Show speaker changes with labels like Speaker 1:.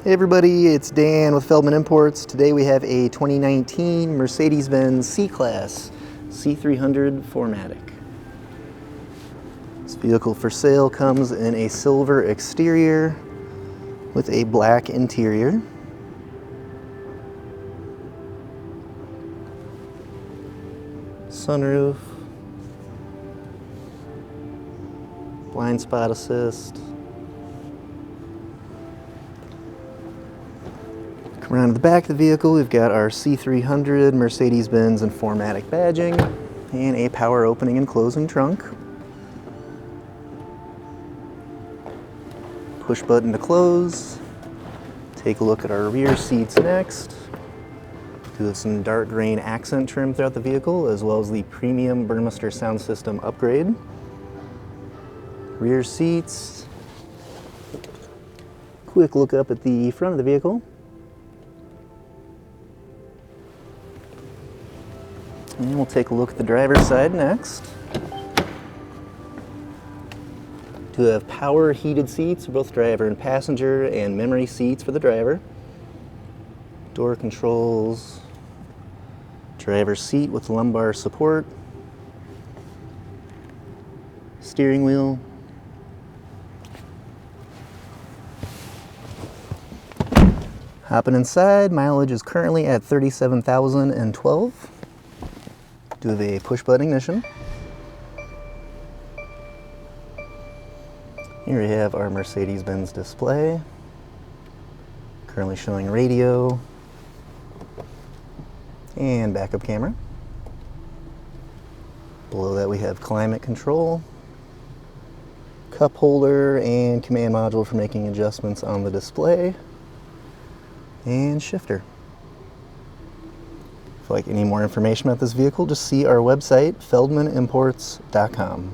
Speaker 1: Hey everybody, it's Dan with Feldmann Imports. Today we have a 2019 Mercedes-Benz C-Class C300 4MATIC. This vehicle for sale comes in a silver exterior with a black interior. Sunroof, blind spot assist. Come around to the back of the vehicle, we've got our C300 Mercedes-Benz and 4MATIC badging and a power opening and closing trunk. Push button to close. Take a look at our rear seats next. Do have some dark green accent trim throughout the vehicle, as well as the premium Burmester sound system upgrade. Rear seats. Quick look up at the front of the vehicle. And we'll take a look at the driver's side next. Do have power heated seats for both driver and passenger, and memory seats for the driver. Door controls. Driver's seat with lumbar support. Steering wheel. Hopping inside, mileage is currently at 37,012. Do have a push button ignition. Here we have our Mercedes-Benz display. Currently showing radio and backup camera. Below that we have climate control, cup holder, and command module for making adjustments on the display, and shifter. If you'd like any more information about this vehicle, just see our website, feldmannimports.com.